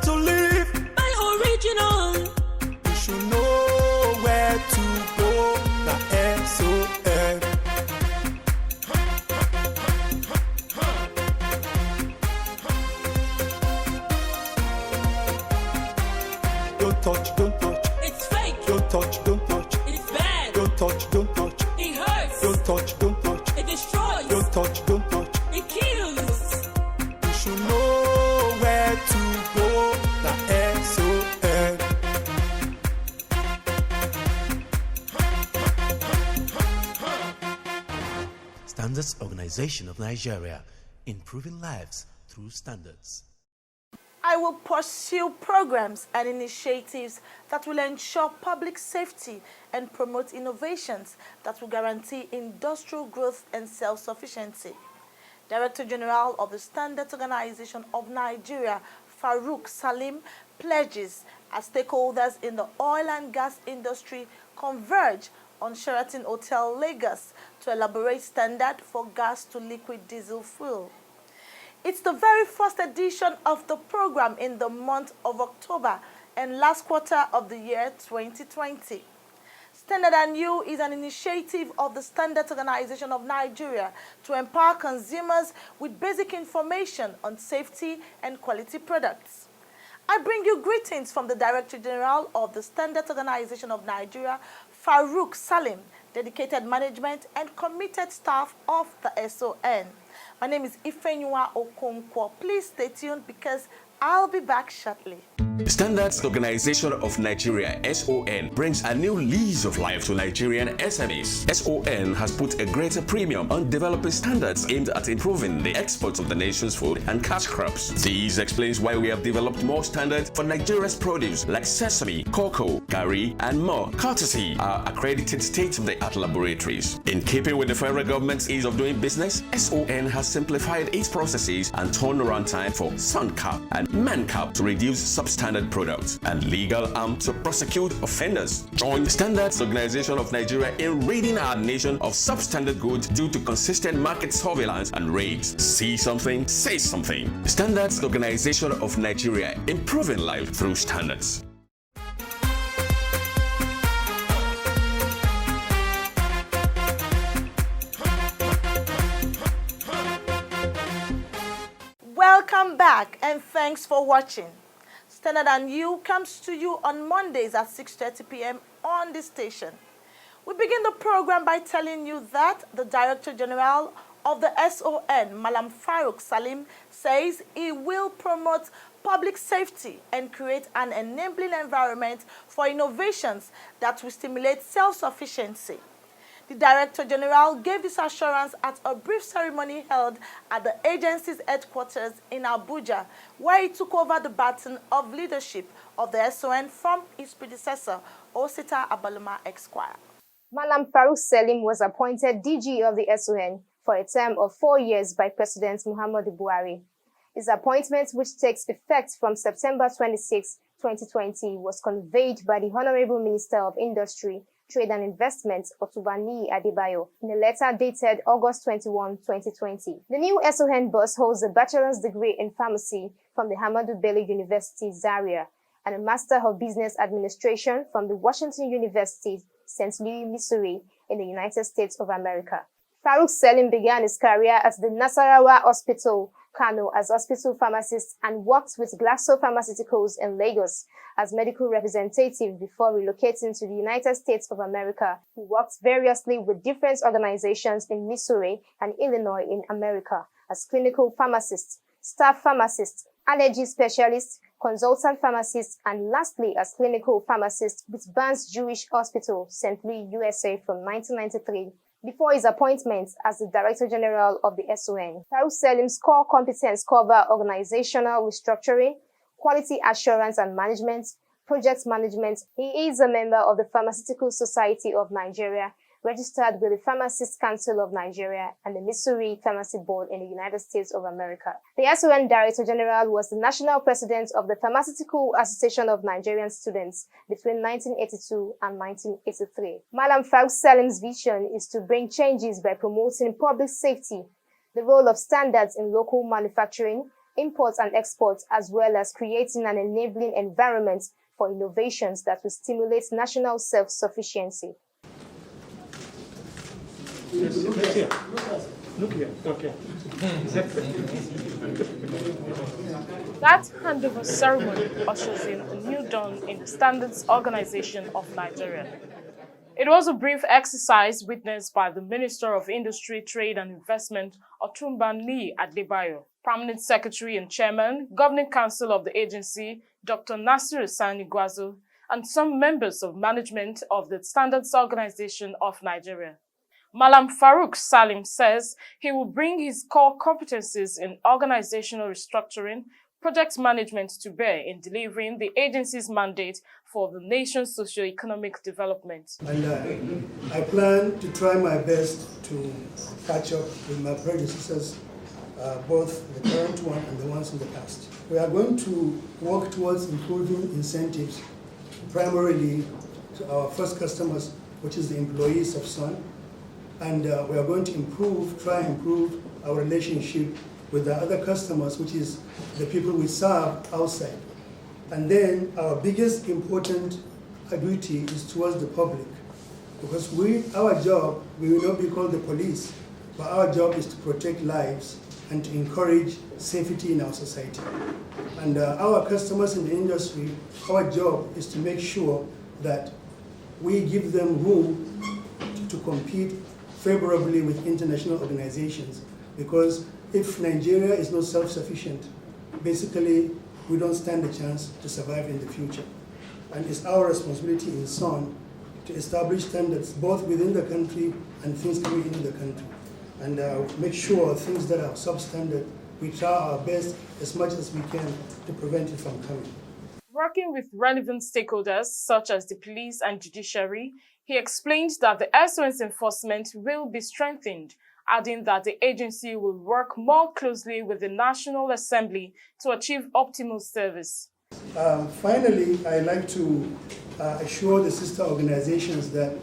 to live. Buy original. You should know where to go. The SON. Don't touch, don't touch. It's fake. Don't touch, don't touch. It's bad. Don't touch, don't touch. It hurts. Don't touch, don't touch. It destroys. Don't touch, don't touch. It kills. You should know where to go. The SON. Standards Organization of Nigeria, improving lives through standards. I will pursue programs and initiatives that will ensure public safety and promote innovations that will guarantee industrial growth and self-sufficiency. Director General of the Standards Organization of Nigeria, Farouk Salim, pledges as stakeholders in the oil and gas industry converge on Sheraton Hotel Lagos to elaborate standard for gas to liquid diesel fuel. It's the very first edition of the program in the month of October and last quarter of the year 2020. Standard & You is an initiative of the Standards Organization of Nigeria to empower consumers with basic information on safety and quality products. I bring you greetings from the Director General of the Standards Organization of Nigeria, Farouk Salim, dedicated management and committed staff of the SON. My name is Ifenyua Okonkwo. Please stay tuned because I'll be back shortly. The Standards Organization of Nigeria, SON, brings a new lease of life to Nigerian SMEs. SON has put a greater premium on developing standards aimed at improving the exports of the nation's food and cash crops. This explains why we have developed more standards for Nigeria's produce like sesame, cocoa, garri, and more, courtesy our accredited state-of-the-art laboratories. In keeping with the federal government's ease of doing business, SON has simplified its processes and turnaround time for SUNCAP and MANCAP to reduce substandard products and legal arm to prosecute offenders. Join the Standards Organization of Nigeria in ridding our nation of substandard goods due to consistent market surveillance and raids. See something, say something. The Standards Organization of Nigeria, improving life through standards. Welcome back and thanks for watching. Standard & You comes to you on Mondays at 6:30 p.m. on this station. We begin the program by telling you that the Director General of the SON, Malam Farouk Salim, says he will promote public safety and create an enabling environment for innovations that will stimulate self-sufficiency. The Director General gave this assurance at a brief ceremony held at the agency's headquarters in Abuja, where he took over the baton of leadership of the SON from his predecessor, Osita Abaluma Esquire. Malam Farouk Salim was appointed DG of the SON for a term of 4 years by President Muhammadu Buhari. His appointment, which takes effect from September 26, 2020, was conveyed by the Honorable Minister of Industry, Trade and Investment, Otubani Adebayo, in a letter dated August 21, 2020. The new SON boss holds a bachelor's degree in pharmacy from the Hamadu Bello University, Zaria, and a Master of Business Administration from the Washington University, St. Louis, Missouri, in the United States of America. Farouk Salim began his career at the Nasarawa Hospital, Kano, as hospital pharmacist and worked with Glaxo Pharmaceuticals in Lagos as medical representative before relocating to the United States of America. He worked variously with different organizations in Missouri and Illinois in America as clinical pharmacist, staff pharmacist, allergy specialist, consultant pharmacist, and lastly as clinical pharmacist with Barnes Jewish Hospital, St. Louis, USA from 1993. Before his appointment as the Director General of the SON, Farouk Salim's core competence cover organizational restructuring, quality assurance and management, project management. He is a member of the Pharmaceutical Society of Nigeria, registered with the Pharmacist Council of Nigeria and the Missouri Pharmacy Board in the United States of America. The SON Director General was the national president of the Pharmaceutical Association of Nigerian Students between 1982 and 1983. Malam Farouk Salim's vision is to bring changes by promoting public safety, the role of standards in local manufacturing, imports and exports, as well as creating an enabling environment for innovations that will stimulate national self-sufficiency. Look here. Okay. That handover ceremony ushers in a new dawn in the Standards Organization of Nigeria. It was a brief exercise witnessed by the Minister of Industry, Trade and Investment, Otumba Niyi Adebayo, Permanent Secretary and Chairman, Governing Council of the agency, Dr. Nasiru Sani Gwazo, and some members of management of the Standards Organization of Nigeria. Malam Farouk Salim says he will bring his core competencies in organizational restructuring, project management to bear in delivering the agency's mandate for the nation's socio-economic development. And I plan to try my best to catch up with my predecessors, both the current one and the ones in the past. We are going to work towards improving incentives, primarily to our first customers, which is the employees of SON. And we are going to try and improve our relationship with the other customers, which is the people we serve outside. And then our biggest important duty is towards the public, because our job, we will not be called the police, but our job is to protect lives and to encourage safety in our society. And our customers in the industry, our job is to make sure that we give them room to compete favorably with international organizations, because if Nigeria is not self-sufficient, basically we don't stand a chance to survive in the future. And it's our responsibility in SON to establish standards both within the country and things coming into the country, and make sure things that are substandard, we try our best as much as we can to prevent it from coming. Working with relevant stakeholders such as the police and judiciary, he explained that the SON's enforcement will be strengthened, adding that the agency will work more closely with the National Assembly to achieve optimal service. Finally, I'd like to assure the sister organizations that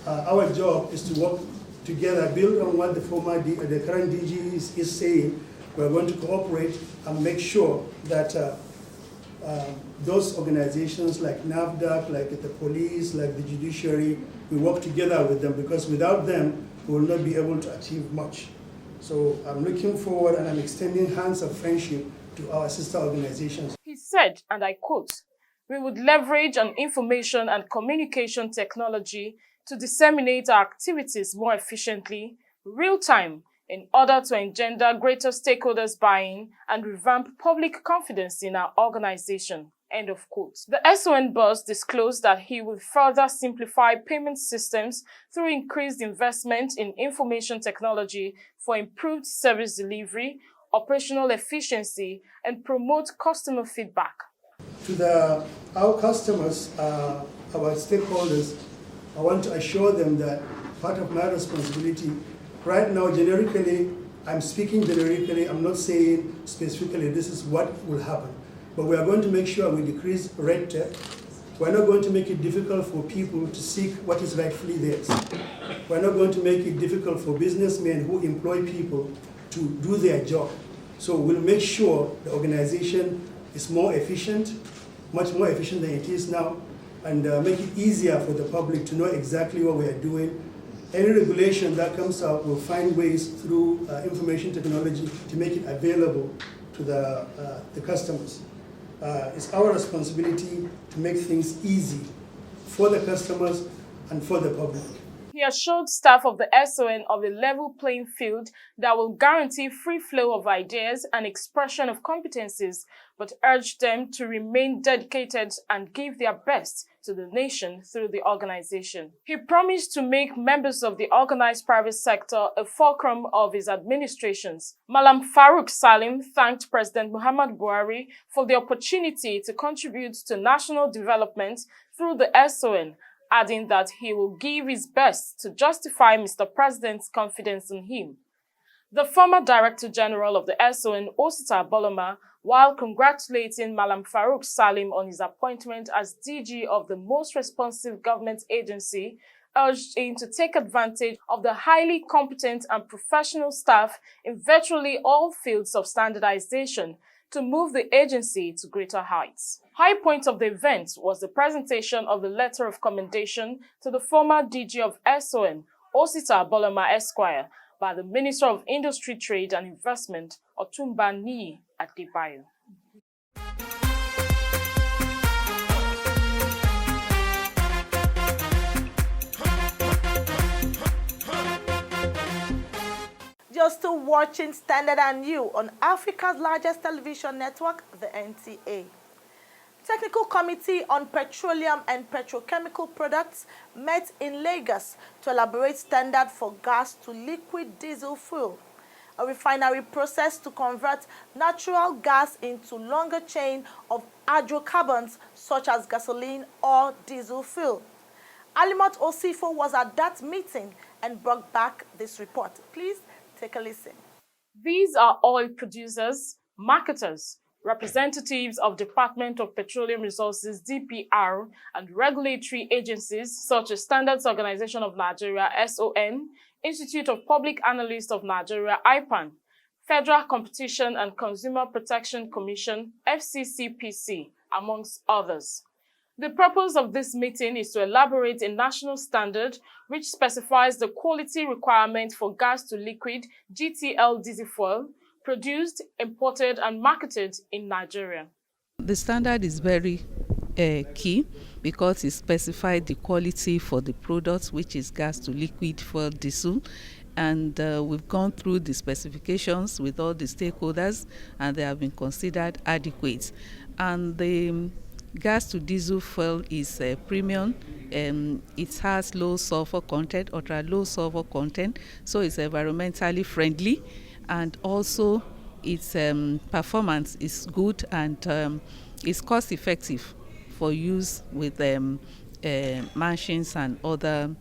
our job is to work together, build on what the current DG is saying. We're going to cooperate and make sure that those organizations like NAFDAC, like the police, like the judiciary, we work together with them, because without them, we will not be able to achieve much. So I'm looking forward and I'm extending hands of friendship to our sister organizations. He said, and I quote, "We would leverage on information and communication technology to disseminate our activities more efficiently, real-time, in order to engender greater stakeholders' buy-in and revamp public confidence in our organization." End of quote. The SON boss disclosed that he will further simplify payment systems through increased investment in information technology for improved service delivery, operational efficiency, and promote customer feedback. To our customers, our stakeholders, I want to assure them that part of my responsibility right now, generically, I'm speaking generically, I'm not saying specifically this is what will happen. But we are going to make sure we decrease red tape. We're not going to make it difficult for people to seek what is rightfully theirs. We're not going to make it difficult for businessmen who employ people to do their job. So we'll make sure the organization is more efficient, much more efficient than it is now, and make it easier for the public to know exactly what we are doing. Any regulation that comes out will find ways through information technology to make it available to the customers. It's our responsibility to make things easy for the customers and for the public. He assured staff of the SON of a level playing field that will guarantee free flow of ideas and expression of competencies, but urged them to remain dedicated and give their best to the nation through the organization. He promised to make members of the organized private sector a fulcrum of his administrations. Malam Farouk Salim thanked President Muhammad Buhari for the opportunity to contribute to national development through the SON, adding that he will give his best to justify Mr. President's confidence in him. The former Director General of the SON, Osita Boloma, while congratulating Malam Farouk Salim on his appointment as DG of the most responsive government agency, urged him to take advantage of the highly competent and professional staff in virtually all fields of standardization to move the agency to greater heights. High point of the event was the presentation of the letter of commendation to the former DG of SON, Osita Boloma Esquire, by the Minister of Industry, Trade and Investment, Otumba Niyi Adebayo. You're still watching Standard and You on Africa's largest television network, the NTA. Technical Committee on Petroleum and Petrochemical Products met in Lagos to elaborate standard for gas to liquid diesel fuel, a refinery process to convert natural gas into longer chain of hydrocarbons such as gasoline or diesel fuel. Alimot Osifo was at that meeting and brought back this report. Please take a listen. These are oil producers, marketers, representatives of Department of Petroleum Resources (DPR) and regulatory agencies such as Standards Organization of Nigeria (SON), Institute of Public Analysts of Nigeria (IPAN), Federal Competition and Consumer Protection Commission (FCCPC), amongst others. The purpose of this meeting is to elaborate a national standard which specifies the quality requirements for gas to liquid GTL diesel fuel produced, imported, and marketed in Nigeria. The standard is very key because it specifies the quality for the product, which is gas to liquid fuel diesel. And we've gone through the specifications with all the stakeholders, and they have been considered adequate. And the gas to diesel fuel is premium. It has low sulfur content, ultra low sulfur content, so it's environmentally friendly. And also its performance is good and is cost effective for use with machines and other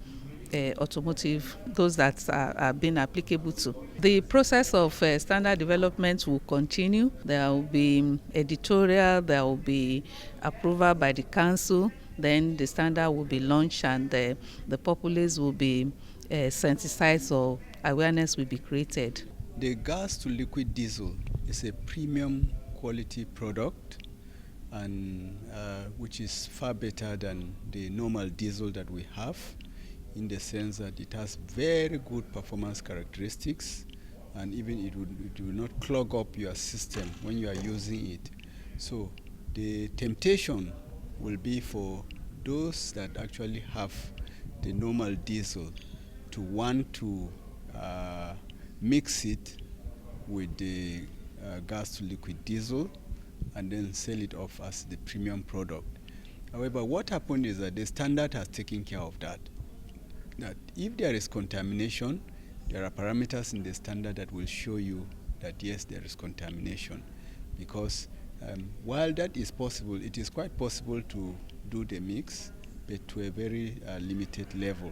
automotive, those that are being applicable to. The process of standard development will continue. There will be editorial, there will be approval by the council, then the standard will be launched and the populace will be sensitized or awareness will be created. The gas to liquid diesel is a premium quality product and which is far better than the normal diesel that we have, in the sense that it has very good performance characteristics, and even it will not clog up your system when you are using it. So the temptation will be for those that actually have the normal diesel to want to mix it with the gas to liquid diesel and then sell it off as the premium product. However, what happened is that the standard has taken care of that. That if there is contamination, there are parameters in the standard that will show you that yes, there is contamination. Because while that is possible, it is quite possible to do the mix, but to a very limited level,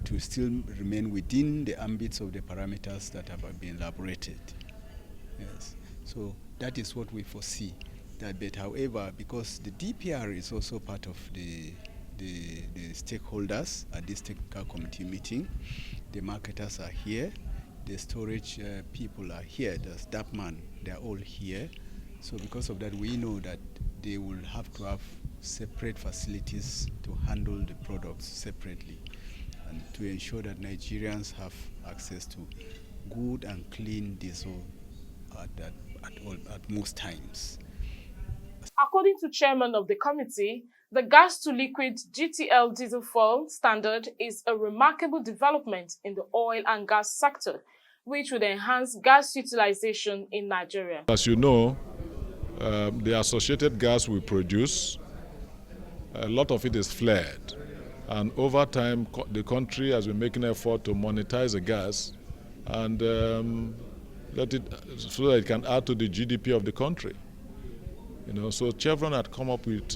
to still remain within the ambits of the parameters that have been elaborated. Yes. So that is what we foresee. But however, because the DPR is also part of the stakeholders at this technical committee meeting, the marketers are here, the storage people are here, there's DAPMAN, they're all here. So because of that, we know that they will have to have separate facilities to handle the products separately and to ensure that Nigerians have access to good and clean diesel at most times. According to chairman of the committee, the gas to liquid GTL diesel fuel standard is a remarkable development in the oil and gas sector, which would enhance gas utilization in Nigeria. As you know, the associated gas we produce, a lot of it is flared. And over time, the country has been making an effort to monetize the gas and let it so that it can add to the GDP of the country. You know, so Chevron had come up with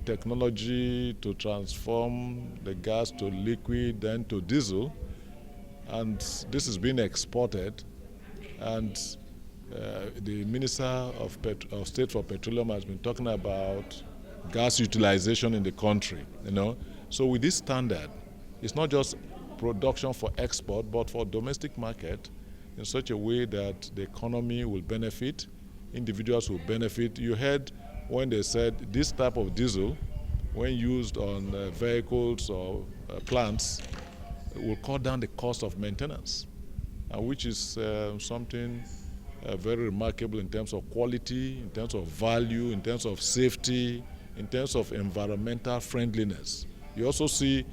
technology to transform the gas to liquid, then to diesel, and this is being exported. And the Minister of State for Petroleum has been talking about gas utilization in the country. You know, so with this standard, It's not just production for export, but for domestic market in such a way that the economy will benefit, individuals will benefit. You heard when they said this type of diesel, when used on vehicles or plants, will cut down the cost of maintenance, which is something very remarkable in terms of quality, in terms of value, in terms of safety, in terms of environmental friendliness. You also see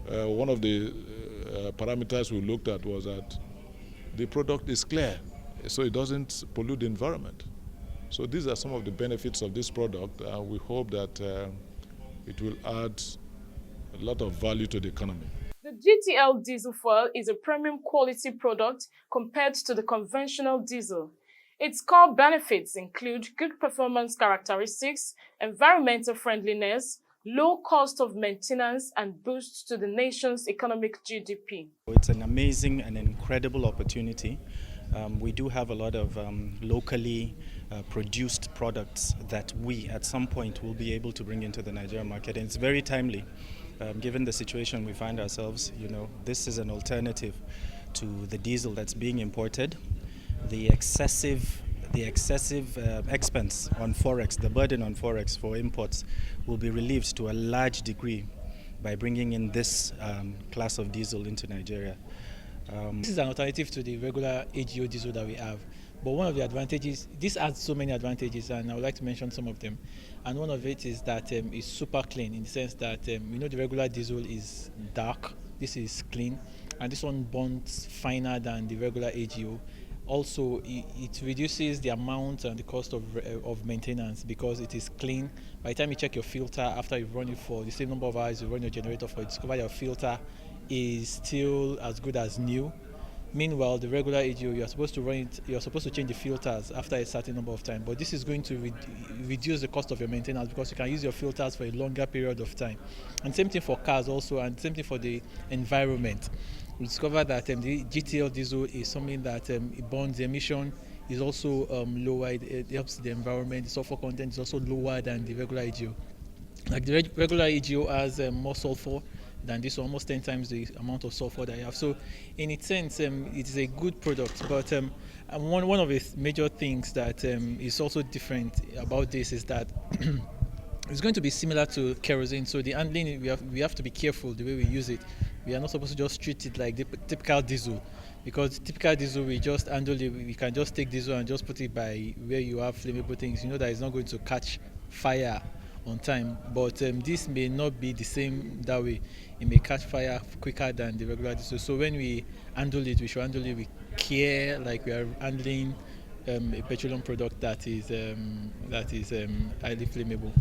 one of the parameters we looked at was that the product is clear, so it doesn't pollute the environment. So these are some of the benefits of this product, and we hope that it will add a lot of value to the economy. The GTL diesel fuel is a premium quality product compared to the conventional diesel. Its core benefits include good performance characteristics, environmental friendliness, low cost of maintenance, and boost to the nation's economic GDP. It's an amazing and incredible opportunity. We do have a lot of locally produced products that we at some point will be able to bring into the Nigerian market, and it's very timely. Given the situation we find ourselves, this is an alternative to the diesel that's being imported. The excessive expense on forex, the burden on forex for imports, will be relieved to a large degree by bringing in this class of diesel into Nigeria. This is an alternative to the regular AGO diesel that we have. But one of the advantages, this has so many advantages, and I would like to mention some of them. And one of it is that it's super clean, in the sense that the regular diesel is dark, this is clean, and this one burns finer than the regular AGO. Also, it reduces the amount and the cost of maintenance because it is clean. By the time you check your filter after you've run it for the same number of hours you run your generator for, you discover your filter is still as good as new. Meanwhile, the regular AGO, you're supposed to change the filters after a certain number of time, but this is going to reduce the cost of your maintenance because you can use your filters for a longer period of time. And same thing for cars also, and same thing for the environment. We discovered that the GTL diesel is something that it burns. The emission is also lower. It helps the environment. The sulfur content is also lower than the regular AGO. Like the regular AGO has more sulfur than this, almost 10 times the amount of sulfur that you have. So in its sense, it is a good product. But one of the major things that is also different about this is that it's going to be similar to kerosene. So the handling, we have to be careful the way we use it. We are not supposed to just treat it like the typical diesel, because typical diesel, we just handle it. We can just take diesel and just put it by where you have flammable things. You know that it's not going to catch fire on time, but this may not be the same that way. It may catch fire quicker than the regular diesel. So when we handle it, we should handle it with care, like we are handling a petroleum product that is highly flammable.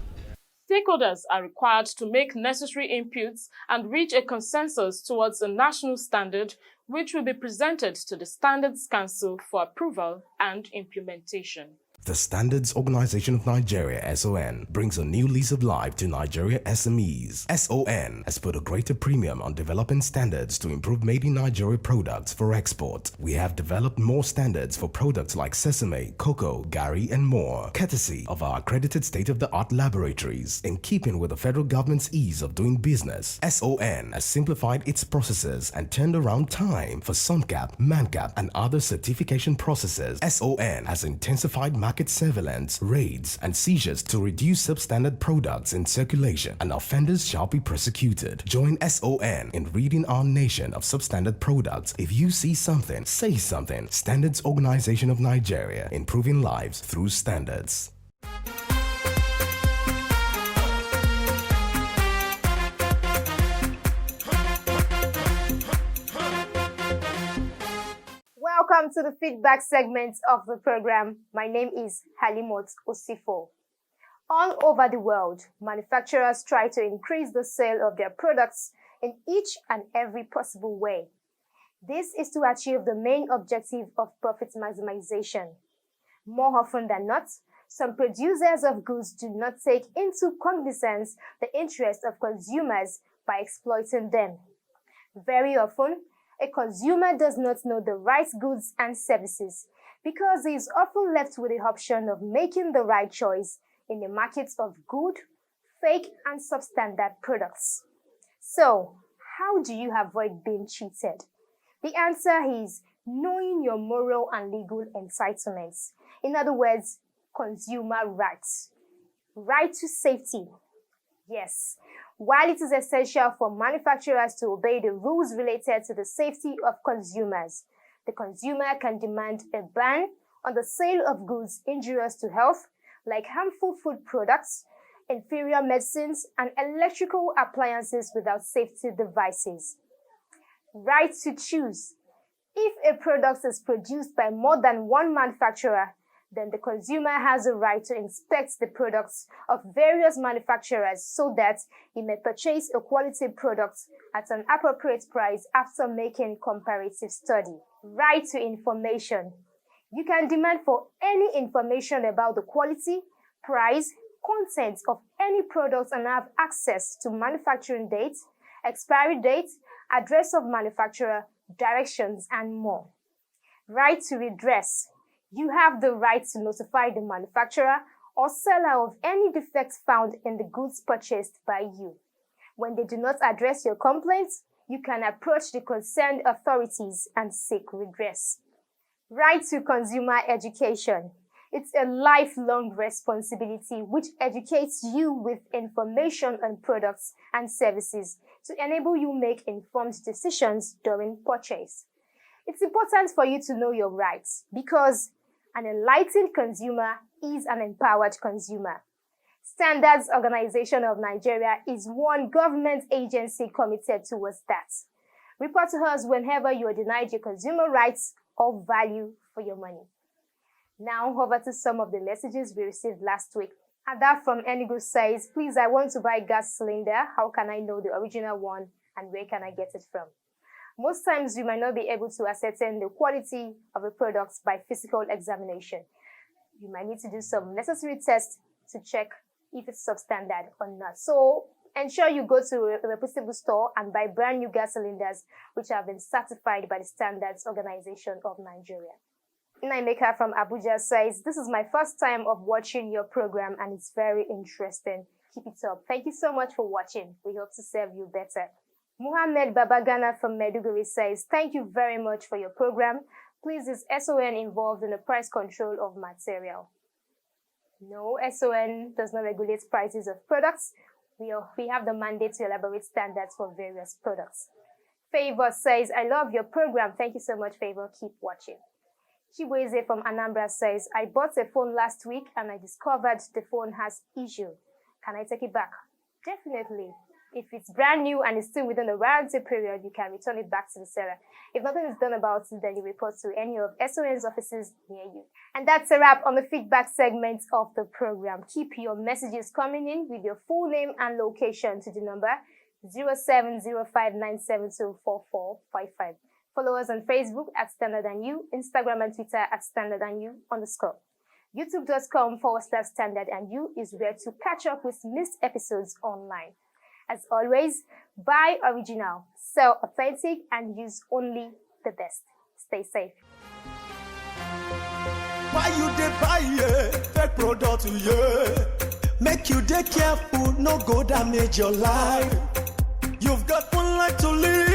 Stakeholders are required to make necessary inputs and reach a consensus towards a national standard, which will be presented to the Standards Council for approval and implementation. The Standards Organization of Nigeria, SON, brings a new lease of life to Nigeria SMEs. SON has put a greater premium on developing standards to improve made in Nigeria products for export. We have developed more standards for products like sesame, cocoa, gari, and more, courtesy of our accredited state-of-the-art laboratories. In keeping with the federal government's ease of doing business, SON has simplified its processes and turned around time for SUNCAP, MANCAP, and other certification processes. SON has intensified market surveillance, raids, and seizures to reduce substandard products in circulation, and offenders shall be prosecuted. Join SON in ridding our nation of substandard products. If you see something, say something. Standards Organization of Nigeria, improving lives through standards. Welcome to the feedback segment of the program. My name is Halimot Osifo. All over the world, manufacturers try to increase the sale of their products in each and every possible way. This is to achieve the main objective of profit maximization. More often than not, some producers of goods do not take into cognizance the interest of consumers by exploiting them. Very often, a consumer does not know the right goods and services because he is often left with the option of making the right choice in the markets of good, fake, and substandard products. So, how do you avoid being cheated? The answer is knowing your moral and legal entitlements. In other words, consumer rights. Right to safety. Yes, while it is essential for manufacturers to obey the rules related to the safety of consumers, the consumer can demand a ban on the sale of goods injurious to health, like harmful food products, inferior medicines, and electrical appliances without safety devices. Right to choose. If a product is produced by more than one manufacturer, then the consumer has a right to inspect the products of various manufacturers so that he may purchase a quality product at an appropriate price after making comparative study. Right to information. You can demand for any information about the quality, price, content of any product and have access to manufacturing date, expiry date, address of manufacturer, directions, and more. Right to redress. You have the right to notify the manufacturer or seller of any defects found in the goods purchased by you. When they do not address your complaints, you can approach the concerned authorities and seek redress. Right to consumer education. It's a lifelong responsibility which educates you with information on products and services to enable you make informed decisions during purchase. It's important for you to know your rights because an enlightened consumer is an empowered consumer. Standards Organization of Nigeria is one government agency committed towards that. Report to us whenever you are denied your consumer rights or value for your money. Now over to some of the messages we received last week. Ada from Enugu says, please, I want to buy gas cylinder. How can I know the original one and where can I get it from? Most times you might not be able to ascertain the quality of a product by physical examination. You might need to do some necessary tests to check if it's substandard or not. So ensure you go to a reputable store and buy brand new gas cylinders which have been certified by the Standards Organization of Nigeria. Naimeka from Abuja says, this is my first time of watching your program and it's very interesting. Keep it up. Thank you so much for watching. We hope to serve you better. Muhammad Babagana from Meduguri says, thank you very much for your program. Please, is SON involved in the price control of material? No, SON does not regulate prices of products. We have the mandate to elaborate standards for various products. Favor says, I love your program. Thank you so much, Favor. Keep watching. Chibueze from Anambra says, I bought a phone last week and I discovered the phone has issue. Can I take it back? Definitely. If it's brand new and it's still within the warranty period, you can return it back to the seller. If nothing is done about it, then you report to any of SON's offices near you. And that's a wrap on the feedback segment of the program. Keep your messages coming in with your full name and location to the number 0705972445. Follow us on Facebook at Standard and You, Instagram and Twitter at Standard and You _ YouTube.com/Standard and You is where to catch up with missed episodes online. As always, buy original, sell authentic, and use only the best. Stay safe. Why you dey buy fake product? Make you dey careful, no go damage your life. You've got one life to live.